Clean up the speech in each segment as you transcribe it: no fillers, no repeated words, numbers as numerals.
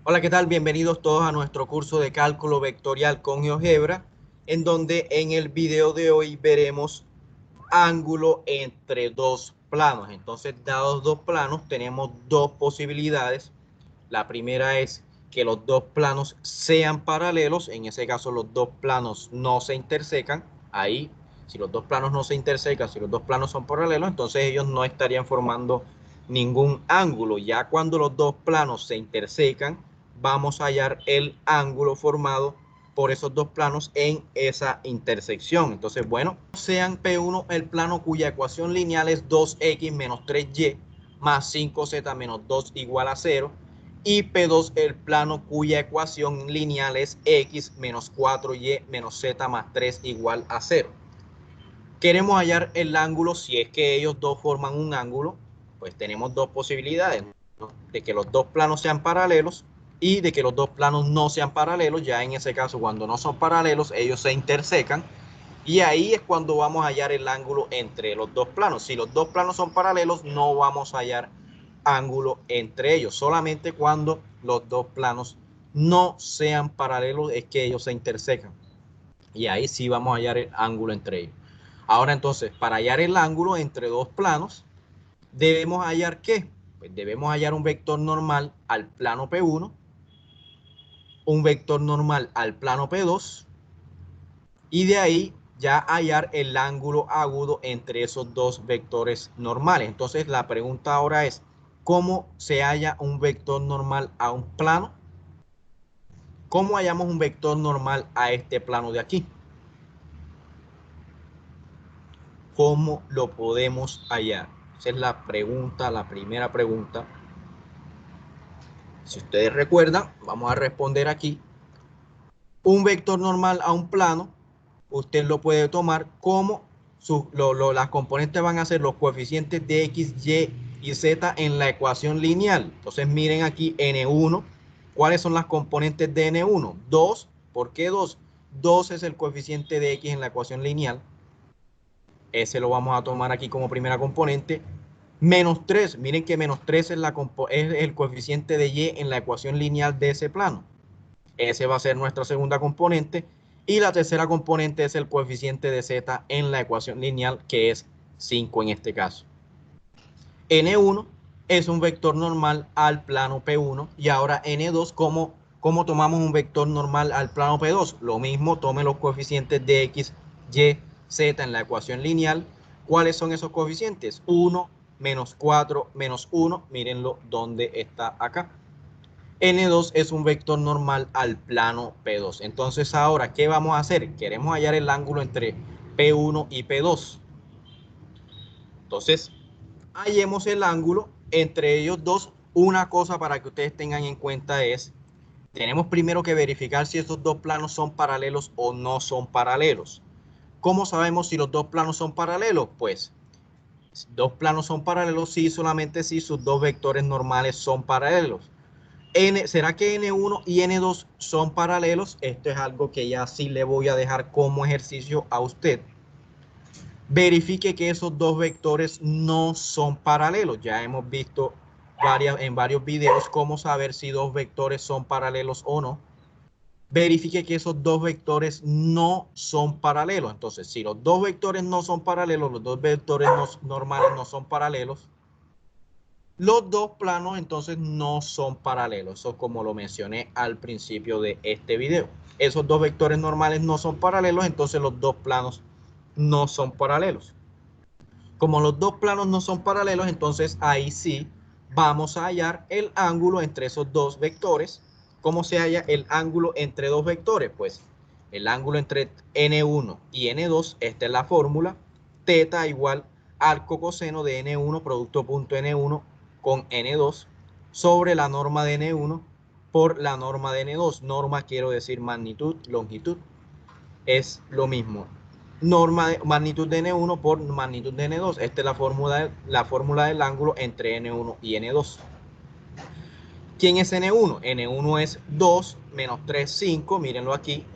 Hola, ¿qué tal? Bienvenidos todos a nuestro curso de cálculo vectorial con GeoGebra, en donde en el video de hoy veremos ángulo entre dos planos. Entonces, dados dos planos, tenemos dos posibilidades. La primera es que los dos planos sean paralelos. En ese caso, los dos planos no se intersecan. Ahí, si los dos planos no se intersecan, si los dos planos son paralelos, entonces ellos no estarían formando ningún ángulo. Ya cuando los dos planos se intersecan, vamos a hallar el ángulo formado por esos dos planos en esa intersección. Entonces, bueno, sean P1 el plano cuya ecuación lineal es 2x menos 3y más 5z menos 2 igual a 0, y P2 el plano cuya ecuación lineal es x menos 4y menos z más 3 igual a 0. Queremos hallar el ángulo. Si es que ellos dos forman un ángulo, pues tenemos dos posibilidades, ¿no? De que los dos planos sean paralelos y de que los dos planos no sean paralelos. Ya en ese caso, cuando no son paralelos, ellos se intersecan y ahí es cuando vamos a hallar el ángulo entre los dos planos. Si los dos planos son paralelos, no vamos a hallar ángulo entre ellos. Solamente cuando los dos planos no sean paralelos es que ellos se intersecan. Y ahí sí vamos a hallar el ángulo entre ellos. Ahora entonces, para hallar el ángulo entre dos planos, debemos hallar ¿qué? Pues debemos hallar un vector normal al plano P1, un vector normal al plano P2, y de ahí ya hallar el ángulo agudo entre esos dos vectores normales. Entonces la pregunta ahora es, ¿cómo se halla un vector normal a un plano? ¿Cómo hallamos un vector normal a este plano de aquí? ¿Cómo lo podemos hallar? Esa es la pregunta, la primera pregunta. Si ustedes recuerdan, vamos a responder aquí. Un vector normal a un plano, usted lo puede tomar como las componentes van a ser los coeficientes de x, y y z en la ecuación lineal. Entonces miren aquí n1. ¿Cuáles son las componentes de n1? 2. ¿Por qué 2? 2 es el coeficiente de x en la ecuación lineal. Ese lo vamos a tomar aquí como primera componente. Menos 3, miren que menos 3 es el coeficiente de y en la ecuación lineal de ese plano. Ese va a ser nuestra segunda componente. Y la tercera componente es el coeficiente de z en la ecuación lineal, que es 5 en este caso. N1 es un vector normal al plano P1. Y ahora N2, ¿cómo tomamos un vector normal al plano P2? Lo mismo, tome los coeficientes de x, y, z en la ecuación lineal. ¿Cuáles son esos coeficientes? 1, menos 4, menos 1. Mírenlo dónde está acá. N2 es un vector normal al plano P2. Entonces ahora, ¿qué vamos a hacer? Queremos hallar el ángulo entre P1 y P2. Entonces, hallemos el ángulo entre ellos dos. Una cosa para que ustedes tengan en cuenta es, tenemos primero que verificar si estos dos planos son paralelos o no son paralelos. ¿Cómo sabemos si los dos planos son paralelos? Pues dos planos son paralelos si solamente si sus dos vectores normales son paralelos. ¿Será que N1 y N2 son paralelos? Esto es algo que ya sí le voy a dejar como ejercicio a usted. Verifique que esos dos vectores no son paralelos. Ya hemos visto en varios videos cómo saber si dos vectores son paralelos o no. Verifique que esos dos vectores no son paralelos. Entonces, si los dos vectores no son paralelos, los dos vectores normales no son paralelos, los dos planos entonces no son paralelos. Eso como lo mencioné al principio de este video. Esos dos vectores normales no son paralelos, entonces los dos planos no son paralelos. Como los dos planos no son paralelos, entonces ahí sí vamos a hallar el ángulo entre esos dos vectores. ¿Cómo se halla el ángulo entre dos vectores? Pues el ángulo entre N1 y N2, esta es la fórmula, teta igual al coseno de N1 producto punto N1 con N2 sobre la norma de N1 por la norma de N2. Norma quiero decir magnitud, longitud, es lo mismo. Norma de magnitud de N1 por magnitud de N2. Esta es la fórmula del ángulo entre N1 y N2. ¿Quién es N1? N1 es 2 menos 3, 5. Mírenlo aquí.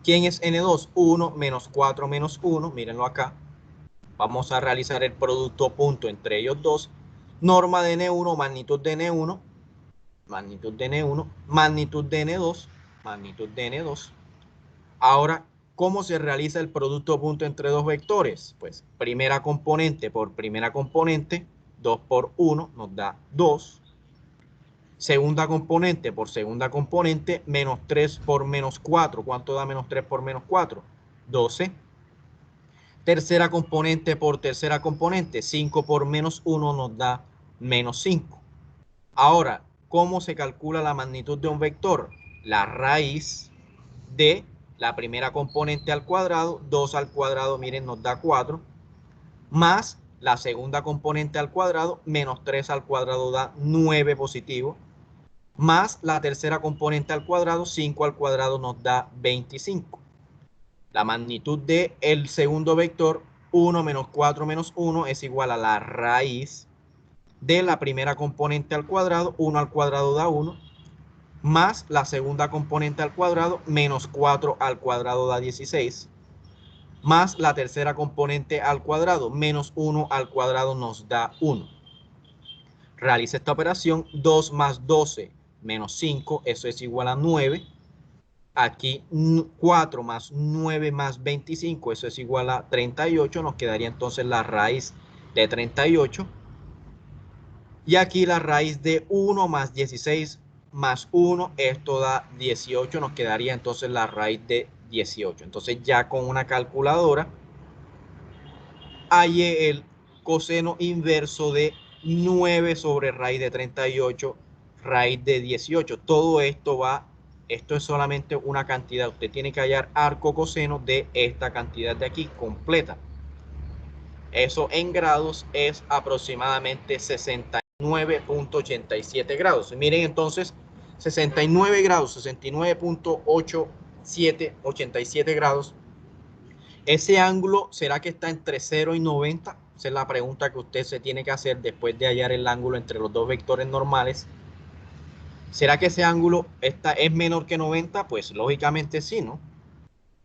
¿Quién es N2? 1 menos 4 menos 1. Mírenlo acá. Vamos a realizar el producto punto entre ellos dos. Norma de N1, magnitud de N1 magnitud de N1, magnitud de N2, magnitud de N2. Ahora, ¿cómo se realiza el producto punto entre dos vectores? Pues primera componente por primera componente, 2 por 1 nos da 2. Segunda componente por segunda componente, menos 3 por menos 4. ¿Cuánto da menos 3 por menos 4? 12. Tercera componente por tercera componente, 5 por menos 1 nos da menos 5. Ahora, ¿cómo se calcula la magnitud de un vector? La raíz de la primera componente al cuadrado, 2 al cuadrado, miren, nos da 4, más la segunda componente al cuadrado, menos 3 al cuadrado da 9 positivo, más la tercera componente al cuadrado, 5 al cuadrado nos da 25. La magnitud del segundo vector, 1 menos 4 menos 1, es igual a la raíz de la primera componente al cuadrado, 1 al cuadrado da 1, más la segunda componente al cuadrado, menos 4 al cuadrado da 16, más la tercera componente al cuadrado, menos 1 al cuadrado nos da 1. Realiza esta operación, 2 más 12 menos 5, eso es igual a 9. Aquí 4 más 9 más 25, eso es igual a 38. Nos quedaría entonces la raíz de 38. Y aquí la raíz de 1 más 16 más 1, esto da 18. Nos quedaría entonces la raíz de 18. Entonces ya con una calculadora hallé el coseno inverso de 9 sobre raíz de 38, raíz de 18. Todo esto esto es solamente una cantidad. Usted tiene que hallar arco coseno de esta cantidad de aquí completa. Eso en grados es aproximadamente 69.87 grados. Miren entonces, 69 grados, 69.87 grados. Ese ángulo, ¿será que está entre 0 y 90? Esa es la pregunta que usted se tiene que hacer después de hallar el ángulo entre los dos vectores normales. ¿Será que ese ángulo es menor que 90? Pues lógicamente sí, ¿no?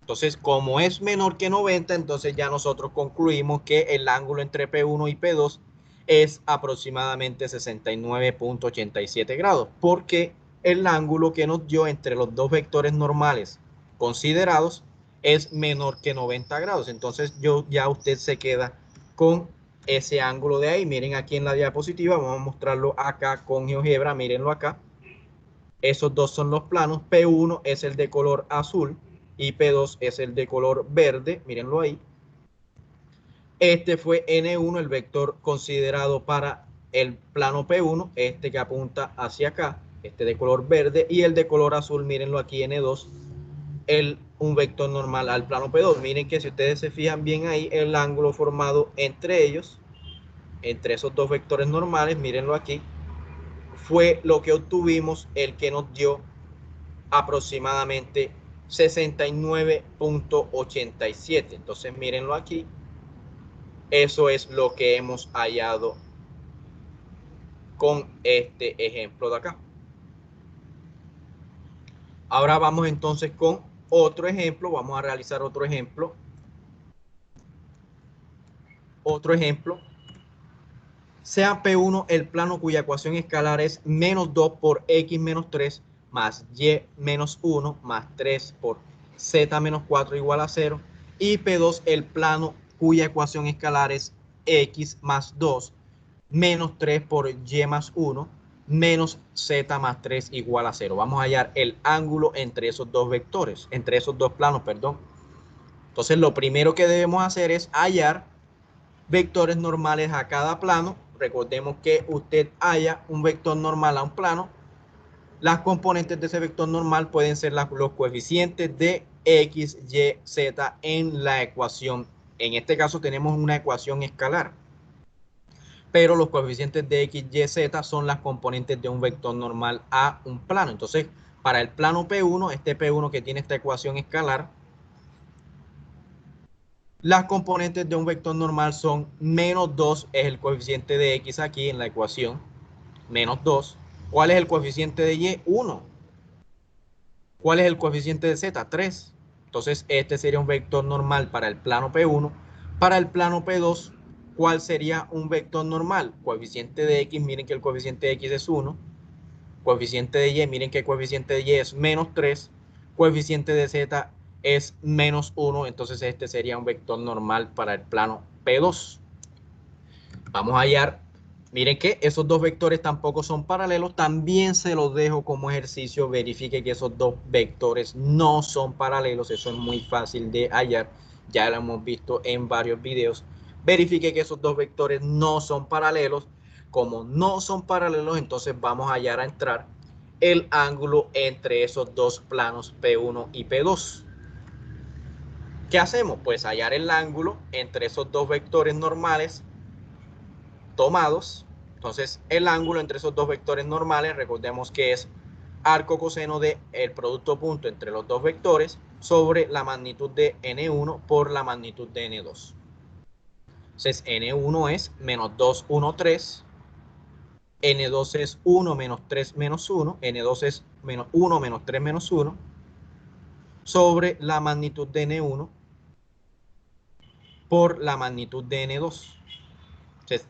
Entonces, como es menor que 90, entonces ya nosotros concluimos que el ángulo entre P1 y P2 es aproximadamente 69.87 grados, porque el ángulo que nos dio entre los dos vectores normales considerados es menor que 90 grados. Entonces, ya usted se queda con ese ángulo de ahí. Miren aquí en la diapositiva, vamos a mostrarlo acá con GeoGebra, mírenlo acá. Esos dos son los planos. P1 es el de color azul y P2 es el de color verde. Mírenlo ahí. Este fue N1, el vector considerado para el plano P1. Este que apunta hacia acá, este de color verde. Y el de color azul, mírenlo aquí, N2, un vector normal al plano P2. Miren que si ustedes se fijan bien ahí, el ángulo formado entre ellos, entre esos dos vectores normales, mírenlo aquí, fue lo que obtuvimos, el que nos dio aproximadamente 69.87. Entonces mírenlo aquí, eso es lo que hemos hallado con este ejemplo de acá. Ahora vamos entonces con otro ejemplo, vamos a realizar otro ejemplo. Sea P1 el plano cuya ecuación escalar es menos 2 por X menos 3 más Y menos 1 más 3 por Z menos 4 igual a 0. Y P2 el plano cuya ecuación escalar es X más 2 menos 3 por Y más 1 menos Z más 3 igual a 0. Vamos a hallar el ángulo entre esos dos vectores, entre esos dos planos, perdón. Entonces lo primero que debemos hacer es hallar vectores normales a cada plano. Recordemos que usted haya un vector normal a un plano. Las componentes de ese vector normal pueden ser los coeficientes de X, Y, Z en la ecuación. En este caso tenemos una ecuación escalar, pero los coeficientes de X, Y, Z son las componentes de un vector normal a un plano. Entonces, para el plano P1, este P1 que tiene esta ecuación escalar, las componentes de un vector normal son menos 2, es el coeficiente de X aquí en la ecuación, menos 2. ¿Cuál es el coeficiente de Y? 1. ¿Cuál es el coeficiente de Z? 3. Entonces, este sería un vector normal para el plano P1. Para el plano P2, ¿cuál sería un vector normal? Coeficiente de X, miren que el coeficiente de X es 1. Coeficiente de y, miren que coeficiente de y es menos 3, coeficiente de z es menos 1, entonces este sería un vector normal para el plano P2. Vamos a hallar, miren que esos dos vectores tampoco son paralelos, también se los dejo como ejercicio, verifique que esos dos vectores no son paralelos, eso es muy fácil de hallar, ya lo hemos visto en varios videos. Verifique que esos dos vectores no son paralelos, como no son paralelos, entonces vamos a hallar a entrar el ángulo entre esos dos planos P1 y P2. ¿Qué hacemos? Pues hallar el ángulo entre esos dos vectores normales tomados. Entonces, el ángulo entre esos dos vectores normales, recordemos que es arco coseno de el producto punto entre los dos vectores sobre la magnitud de n1 por la magnitud de n2. Entonces, n1 es menos 2, 1, 3. n2 es 1 menos 3 menos 1. n2 es menos 1 menos 3 menos 1 sobre la magnitud de n1 por la magnitud de n2. Entonces,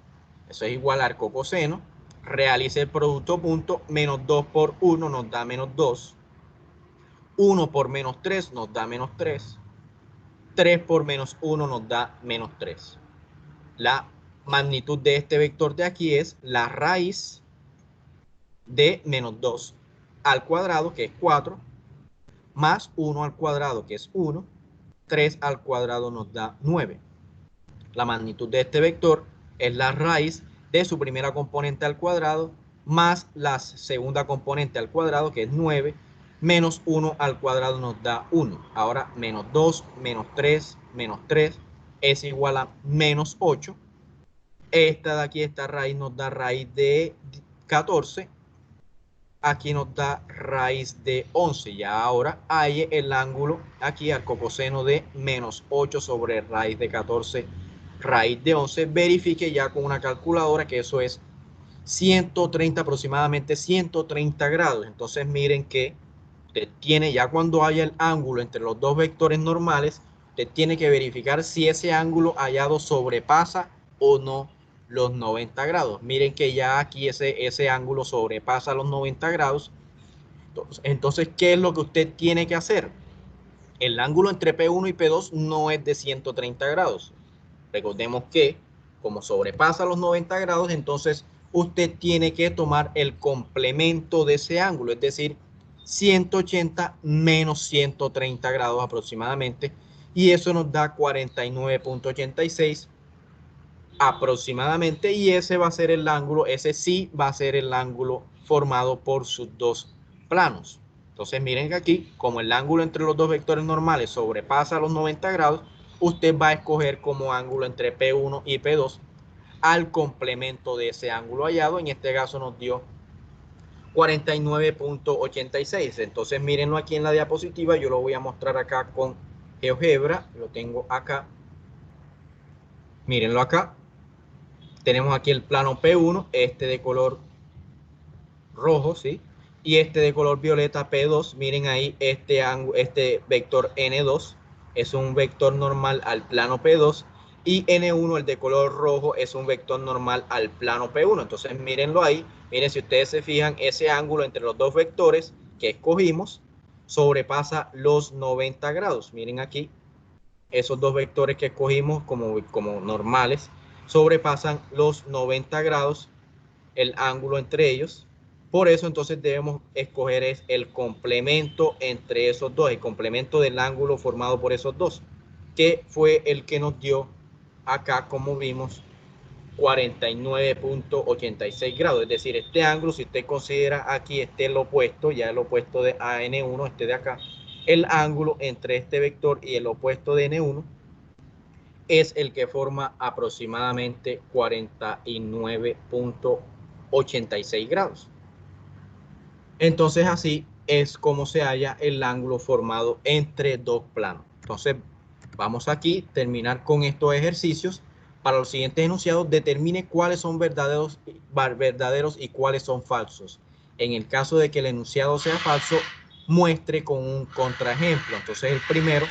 eso es igual a arco coseno. Realice el producto punto. Menos 2 por 1 nos da menos 2. 1 por menos 3 nos da menos 3. 3 por menos 1 nos da menos 3. La magnitud de este vector de aquí es la raíz de menos 2 al cuadrado, que es 4, más 1 al cuadrado, que es 1. 3 al cuadrado nos da 9. La magnitud de este vector es la raíz de su primera componente al cuadrado más la segunda componente al cuadrado, que es 9, menos 1 al cuadrado nos da 1. Ahora, menos 2, menos 3 es igual a menos 8. Esta de aquí, esta raíz nos da raíz de 14. Aquí nos da raíz de 11. Ya ahora hay el ángulo aquí, arco coseno de menos 8 sobre raíz de 14, raíz de 11. Verifique ya con una calculadora que eso es 130, aproximadamente 130 grados. Entonces miren que usted tiene, ya cuando haya el ángulo entre los dos vectores normales, usted tiene que verificar si ese ángulo hallado sobrepasa o no los 90 grados. Miren que ya aquí ese ángulo sobrepasa los 90 grados. Entonces, ¿qué es lo que usted tiene que hacer? El ángulo entre P1 y P2 no es de 130 grados. Recordemos que como sobrepasa los 90 grados, entonces usted tiene que tomar el complemento de ese ángulo, es decir, 180 menos 130 grados aproximadamente, y eso nos da 49.86 aproximadamente, y ese va a ser el ángulo, ese sí va a ser el ángulo formado por sus dos planos. Entonces miren que aquí, como el ángulo entre los dos vectores normales sobrepasa los 90 grados, usted va a escoger como ángulo entre P1 y P2 al complemento de ese ángulo hallado. En este caso nos dio 49.86. Entonces mírenlo aquí en la diapositiva, yo lo voy a mostrar acá con GeoGebra, lo tengo acá. Mírenlo acá. Tenemos aquí el plano P1, este de color rojo, ¿sí? Y este de color violeta P2. Miren ahí, este vector N2 es un vector normal al plano P2 y N1, el de color rojo, es un vector normal al plano P1. Entonces mírenlo ahí. Miren, si ustedes se fijan, ese ángulo entre los dos vectores que escogimos sobrepasa los 90 grados. Miren aquí, esos dos vectores que escogimos como normales sobrepasan los 90 grados el ángulo entre ellos. Por eso entonces debemos escoger el complemento entre esos dos, el complemento del ángulo formado por esos dos, que fue el que nos dio acá, como vimos, 49.86 grados. Es decir, este ángulo, si usted considera aquí el opuesto, ya el opuesto de AN1, este de acá, el ángulo entre este vector y el opuesto de N1 es el que forma aproximadamente 49.86 grados. Entonces así es como se halla el ángulo formado entre dos planos. Entonces vamos aquí a terminar con estos ejercicios. Para los siguientes enunciados, determine cuáles son verdaderos y cuáles son falsos. En el caso de que el enunciado sea falso, muestre con un contraejemplo. Entonces el primero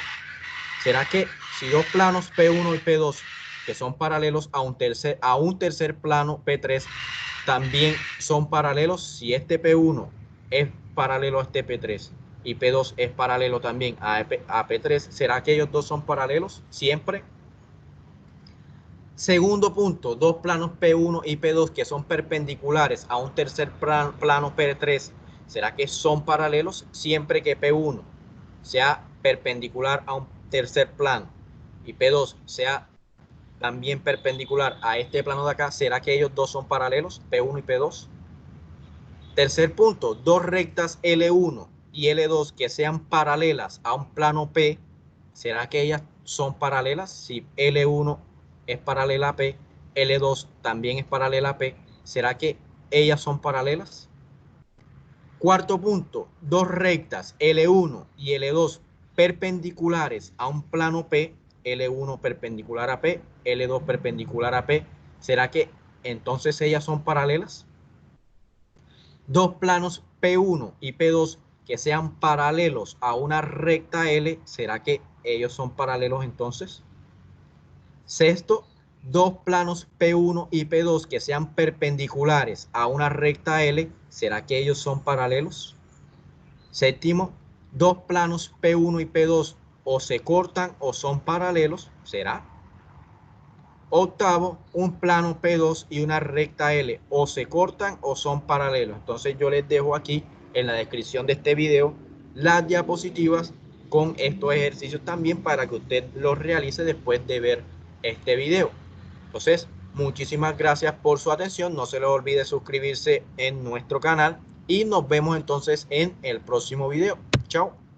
será que si dos planos P1 y P2 que son paralelos a un tercer plano P3 también son paralelos. Si este P1 es paralelo a este P3 y P2 es paralelo también a P3, ¿será que ellos dos son paralelos siempre? Segundo punto, dos planos P1 y P2 que son perpendiculares a un tercer plano P3, ¿será que son paralelos? Siempre que P1 sea perpendicular a un tercer plano y P2 sea también perpendicular a este plano de acá, ¿será que ellos dos son paralelos, P1 y P2? Tercer punto, dos rectas L1 y L2 que sean paralelas a un plano P, ¿será que ellas son paralelas? Si L1 es paralela a P, L2 también es paralela a P, ¿será que ellas son paralelas? Cuarto punto, dos rectas L1 y L2 perpendiculares a un plano P, L1 perpendicular a P, L2 perpendicular a P, ¿será que entonces ellas son paralelas? Dos planos P1 y P2 que sean paralelos a una recta L, ¿será que ellos son paralelos entonces? Sexto, dos planos P1 y P2 que sean perpendiculares a una recta L, ¿será que ellos son paralelos? Séptimo, dos planos P1 y P2 o se cortan o son paralelos, ¿será? Octavo, un plano P2 y una recta L o se cortan o son paralelos. Entonces yo les dejo aquí en la descripción de este video las diapositivas con estos ejercicios también para que usted los realice después de ver este video. Entonces, muchísimas gracias por su atención. No se les olvide suscribirse en nuestro canal y nos vemos entonces en el próximo video. Chao.